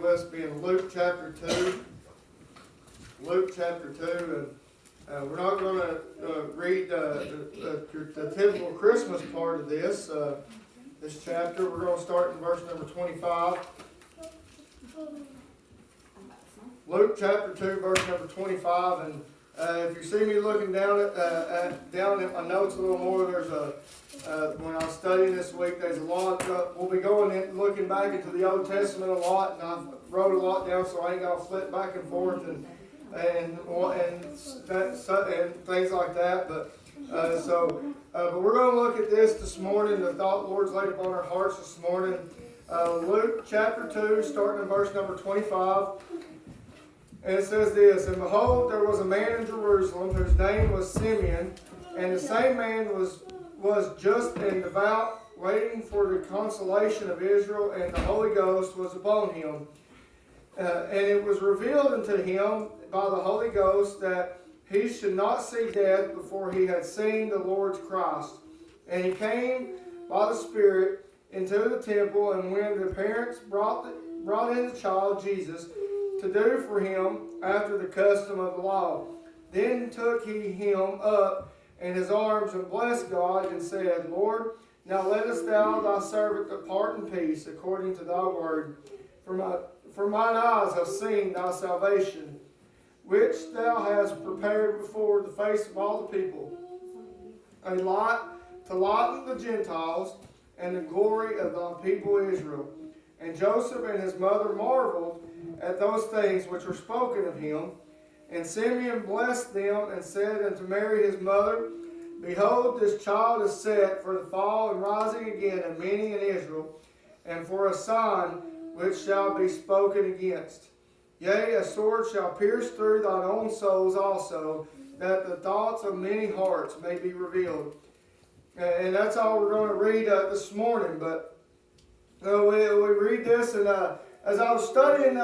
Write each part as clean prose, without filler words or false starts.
with us be in Luke chapter 2. Luke chapter 2, and we're not going to read the typical Christmas part of this chapter. We're going to start in verse number 25. Luke chapter 2, verse number 25, and if you see me looking down at my notes a little more, there's when I was studying this week, there's a lot. We'll be looking back into the Old Testament a lot, and I wrote a lot down, so I ain't got to flip back and forth and things like that. But we're going to look at this morning. The thought the Lord's laid upon our hearts this morning. Luke chapter 2, starting in verse number 25. And it says this, "And behold, there was a man in Jerusalem whose name was Simeon, and the same man was just and devout, waiting for the consolation of Israel, and the Holy Ghost was upon him. And it was revealed unto him by the Holy Ghost that he should not see death before he had seen the Lord's Christ. And he came by the Spirit into the temple, and when the parents brought in the child Jesus to do for him after the custom of the law, then took he him up in his arms and blessed God and said, Lord, now lettest thou thy servant depart in peace according to thy word. For mine eyes have seen thy salvation, which thou hast prepared before the face of all the people, a light to lighten the Gentiles, and the glory of thy people Israel. And Joseph and his mother marveled at those things which were spoken of him. And Simeon blessed them and said unto Mary his mother, Behold, this child is set for the fall and rising again of many in Israel, and for a sign which shall be spoken against. Yea, a sword shall pierce through thine own souls also, that the thoughts of many hearts may be revealed." And that's all we're going to read this morning. But we read this, and as I was studying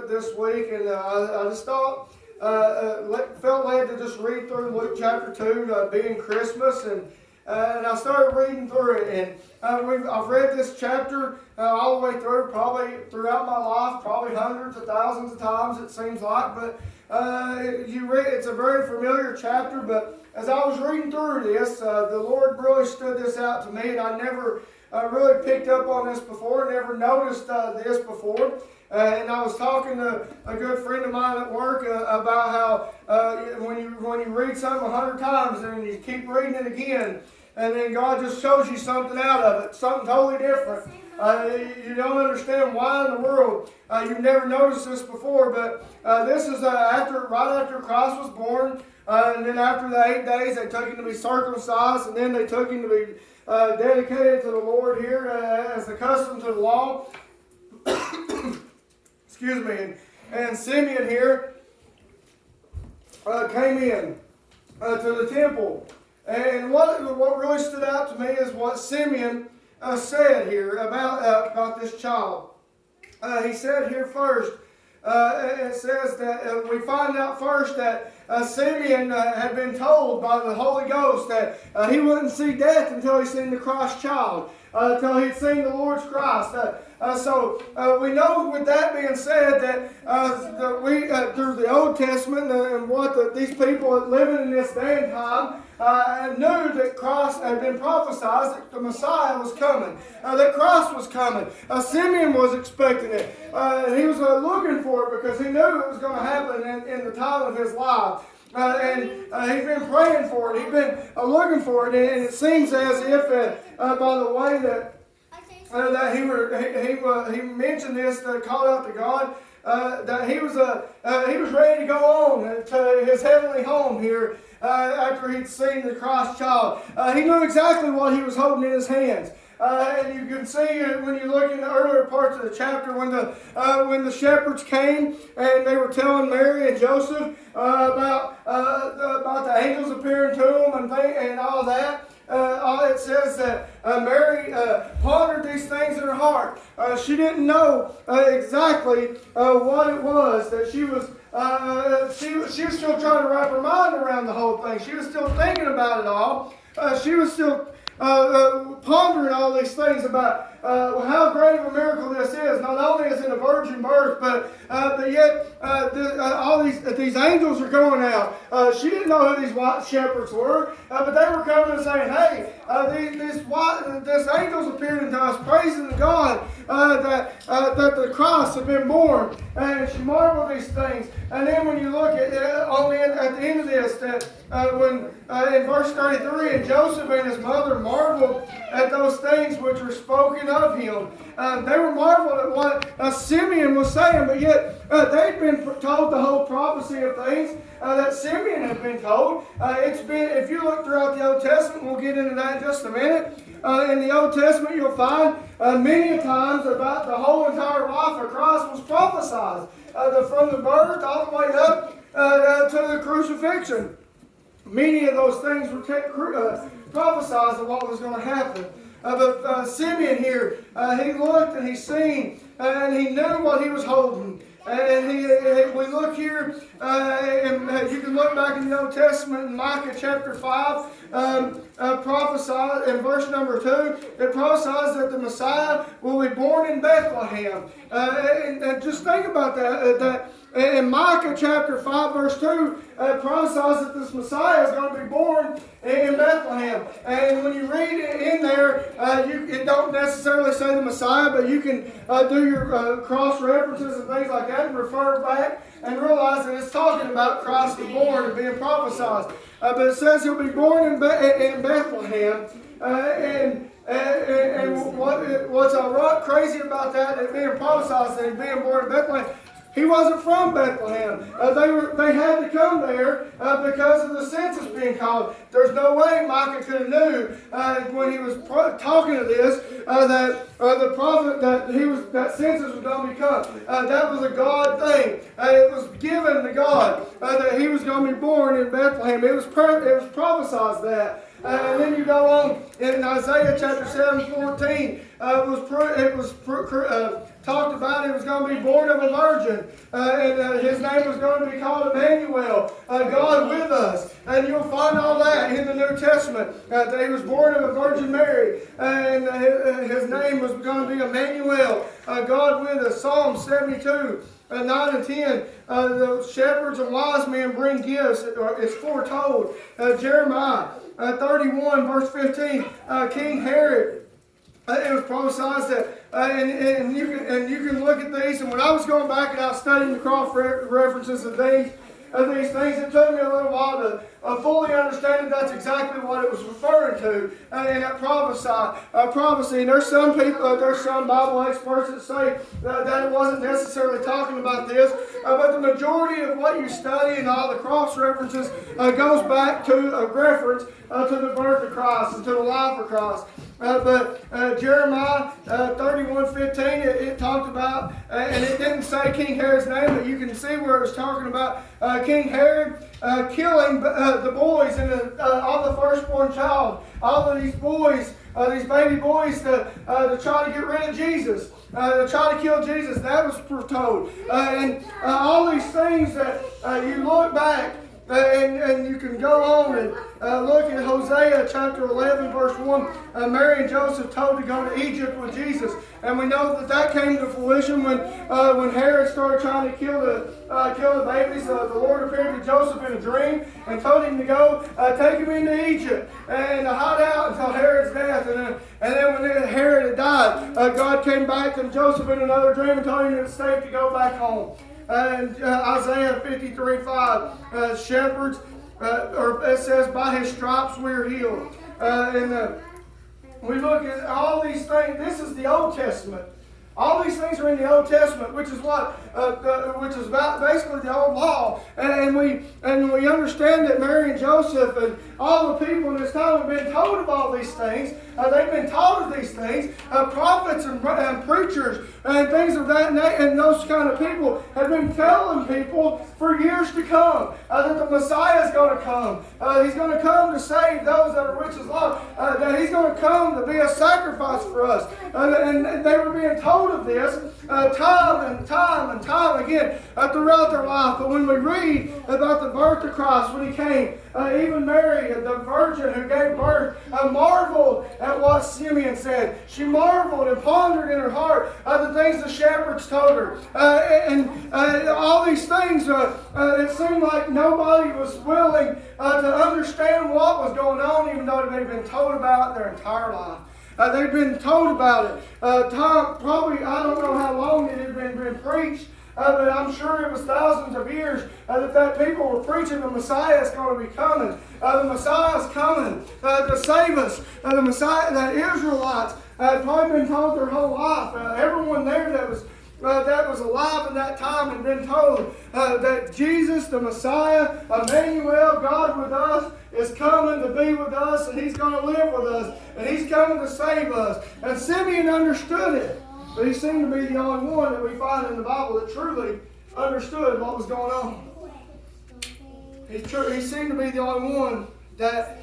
this week, and I just thought, felt led to just read through Luke chapter 2, being Christmas, and I started reading through it, and I've read this chapter all the way through, probably throughout my life, probably hundreds of thousands of times it seems like, but it's a very familiar chapter. But as I was reading through this, the Lord really stood this out to me, and I never really picked up on this before, never noticed this before. And I was talking to a good friend of mine at work about how when you read something 100 times and you keep reading it again, and then God just shows you something out of it, something totally different. You don't understand why in the world you've never noticed this before, but this is right after Christ was born, and then after the 8 days they took him to be circumcised, and then they took him to be dedicated to the Lord here as the custom to the law. Excuse me. And Simeon here came in to the temple. And what really stood out to me is what Simeon said here about this child. He said here first, it says that we find out first that Simeon had been told by the Holy Ghost that he wouldn't see death until he seen the Christ child, until he'd seen the Lord's Christ. So we know, with that being said, that we through the Old Testament and what these people living in this day and time knew that Christ had been prophesied, that the Messiah was coming, that Christ was coming. Simeon was expecting it. He was looking for it because he knew it was going to happen in the time of his life. And he's been praying for it. He's been looking for it. And it seems as if, by the way that he mentioned this, called out to God, that he was ready to go on to his heavenly home here after he'd seen the Christ child. He knew exactly what he was holding in his hands. And you can see when you look in the earlier parts of the chapter when the shepherds came and they were telling Mary and Joseph about the angels appearing to them and all that. It says that Mary pondered these things in her heart. She didn't know exactly what it was that she was. She was still trying to wrap her mind around the whole thing. She was still thinking about it all. She was still pondering all these things about how great of a miracle this is. Not only is it a virgin birth, but yet all these angels are going out. She didn't know who these white shepherds were, but they were coming and saying, hey, these angels appeared unto us, praising God that the Christ had been born. And she marveled these things. And then when you look at the end of this, that when in verse 33, and Joseph and his mother marveled at those things which were spoken of him. They were marveled at what Simeon was saying, but yet they'd been told the whole prophecy of things that Simeon had been told. If you look throughout the Old Testament, we'll get into that in just a minute. In the Old Testament, you'll find many times about the whole entire life of Christ was prophesied, from the birth all the way up to the crucifixion. Many of those things were prophesied of what was going to happen. But Simeon here, he looked and he seen, and he knew what he was holding. And we look here, and you can look back in the Old Testament in Micah chapter 5, prophesied in verse number 2, it prophesies that the Messiah will be born in Bethlehem. And just think about that in Micah chapter 5 verse 2, it prophesies that this Messiah is going to be born in Bethlehem. And when you read it in there, it don't necessarily say the Messiah, but you can do your cross references and things like that and refer back and realize that it's talking about Christ the born and being prophesied. But it says he'll be born in Bethlehem. And what's crazy about that, it being prophesied that he's being born in Bethlehem, he wasn't from Bethlehem. They had to come there because of the census being called. There's no way Micah could have knew when he was talking to this that the prophet that census was going to become. That was a God thing. It was given to God that he was going to be born in Bethlehem. It was prophesied that. And then you go on in Isaiah chapter 7:14. It was talked about he was going to be born of a virgin, and his name was going to be called Emmanuel, God with us. And you'll find all that in the New Testament. That he was born of a Virgin Mary, and his name was going to be Emmanuel, God with us. Psalm 72. 9 and 10, the shepherds and wise men bring gifts. It's foretold. Jeremiah 31 verse 15, King Herod. It was prophesied that, and you can look at these. And when I was going back and I was studying the cross references of these things, it took me a little while to fully understand that that's exactly what it was referring to in that prophecy. And there's some people, there's some Bible experts that say that it wasn't necessarily talking about this, but the majority of what you study and all the cross references goes back to a reference to the birth of Christ and to the life of Christ. But Jeremiah 31:15, it talked about, and it didn't say King Herod's name, but you can see where it was talking about King Herod killing the boys and all the firstborn child, all of these boys, these baby boys, to try to get rid of Jesus, to try to kill Jesus. That was foretold, and all these things that you look back. And you can go on and look at Hosea chapter 11 verse 1. Mary and Joseph told to go to Egypt with Jesus. And we know that came to fruition when Herod started trying to kill the babies. The Lord appeared to Joseph in a dream and told him to go take him into Egypt and hide out until Herod's death. And then when Herod had died, God came back to Joseph in another dream and told him it was safe to go back home. And Isaiah 53:5, shepherds, or it says, by his stripes we are healed. And we look at all these things. This is the Old Testament. All these things are in the Old Testament, which is which is about basically the old law, and we understand that Mary and Joseph and all the people in this time have been told of all these things. They've been taught of these things. Prophets and preachers and things of that nature, and those kind of people have been telling people for years to come that the Messiah is going to come. He's going to come to save those that are rich as love. That he's going to come to be a sacrifice for us. And they were being told of this time and time time and again throughout their life. But when we read about the birth of Christ, when He came, even Mary, the virgin who gave birth, marveled at what Simeon said. She marveled and pondered in her heart the things the shepherds told her. And all these things, it seemed like nobody was willing to understand what was going on, even though they'd been told about it their entire life. They'd been told about it. Probably, I don't know how long it had been preached, but I'm sure it was thousands of years that people were preaching the Messiah is going to be coming. The Messiah is coming to save us. The Messiah, the Israelites had probably been told their whole life. Everyone there that was alive in that time had been told that Jesus, the Messiah, Emmanuel, God with us, is coming to be with us, and He's going to live with us, and He's coming to save us. And Simeon understood it, but he seemed to be the only one that we find in the Bible that truly understood what was going on. He seemed to be the only one that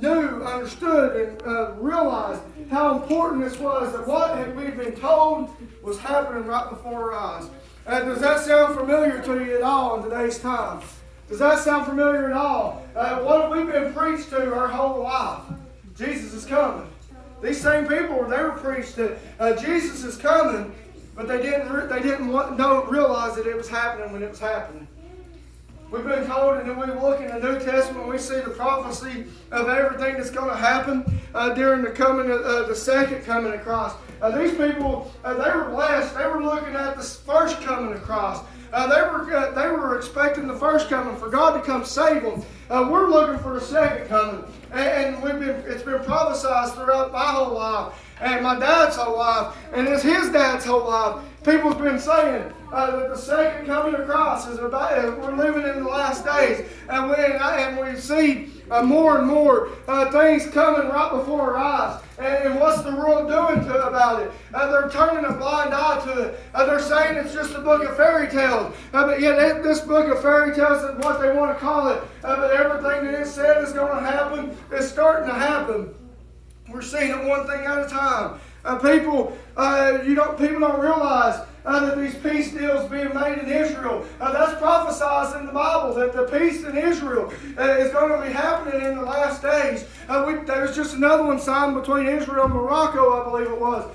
knew, understood, and realized how important this was, that what we've been told was happening right before our eyes. Does that sound familiar to you at all in today's time? Does that sound familiar at all? What have we been preached to our whole life? Jesus is coming. These same people, they were preached that Jesus is coming, but they didn't realize that it was happening when it was happening. We've been told, and then we look in the New Testament, we see the prophecy of everything that's going to happen during the second coming of Christ. These people, they were blessed. They were looking at the first coming of Christ. They were expecting the first coming for God to come save them. We're looking for the second coming, and it's been prophesied throughout my whole life, and my dad's whole life, and it's his dad's whole life. People's been saying that the second coming of Christ is about. We're living in the last days, and we see more and more things coming right before our eyes. And what's the world doing about it? They're turning a blind eye to it. They're saying it's just a book of fairy tales. But yet this book of fairy tales is what they want to call it. But everything that it said is going to happen is starting to happen. We're seeing it one thing at a time. People don't realize that these peace deals being made in Israel. That's prophesied in the Bible, that the peace in Israel is going to be happening in the last days. There was just another one signed between Israel and Morocco, I believe it was.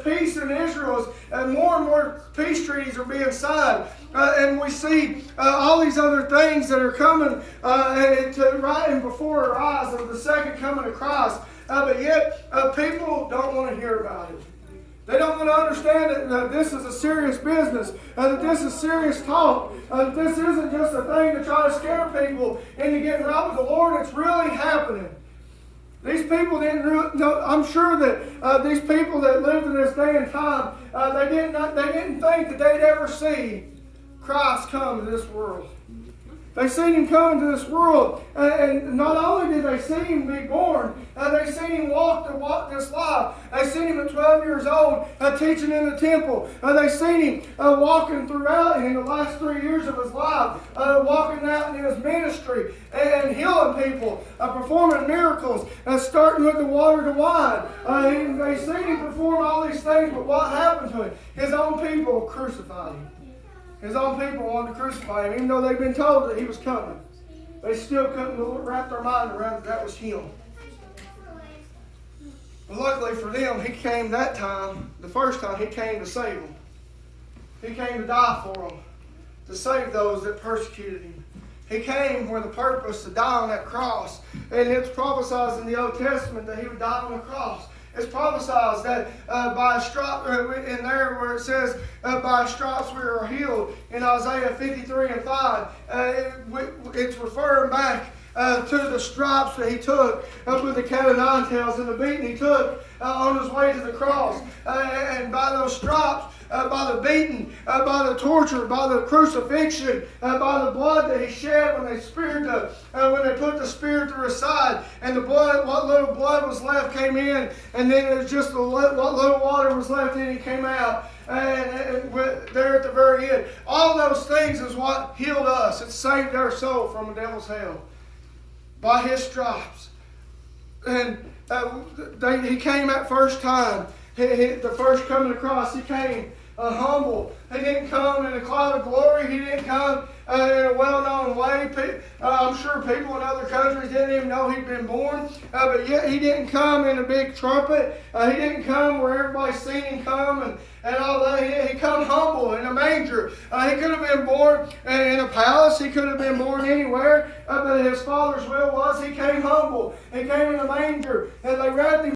Peace in Israel, and more peace treaties are being signed. And we see all these other things that are coming right in before our eyes of the second coming of Christ. But yet, people don't want to hear about it. They don't want to understand that this is a serious business, that this is serious talk, that this isn't just a thing to try to scare people into getting right with the Lord. It's really happening. These people didn't know. I'm sure that these people that lived in this day and time, they didn't think that they'd ever see Christ come to this world. They seen Him come into this world, and not only did they see Him be born, they seen Him walk this life. They seen Him at 12 years old teaching in the temple. They seen Him walking throughout in the last 3 years of His life, walking out in His ministry and healing people, performing miracles, starting with the water to wine. They seen Him perform all these things, but what happened to Him? His own people crucified Him. His own people wanted to crucify Him, even though they'd been told that He was coming. They still couldn't wrap their mind around that was Him. But luckily for them, He came that time, the first time, He came to save them. He came to die for them, to save those that persecuted Him. He came with a purpose to die on that cross. And it's prophesied in the Old Testament that He would die on the cross. It's prophesied that by a stripe, in there where it says, by stripes we are healed, in Isaiah 53 and 5, it's referring back to the stripes that He took with the cat o' nine tails and the beating He took on His way to the cross. And by those stripes, by the beating, by the torture, by the crucifixion, by the blood that He shed when they put the spear through His side, and the blood, what little blood was left came in, and then it was just what little water was left in, He came out. And there at the very end, all those things is what healed us. It saved our soul from the devil's hell. By His stripes. And He came that first time. The first coming across, He came humble. He didn't come in a cloud of glory. He didn't come in a well-known way. I'm sure people in other countries didn't even know he'd been born. But yet he didn't come in a big trumpet. He didn't come where everybody's seen him come and all that. He come humble in a manger. He could have been born in a palace. He could have been born anywhere. But his Father's will was he came humble. He came in a manger. And they wrapped him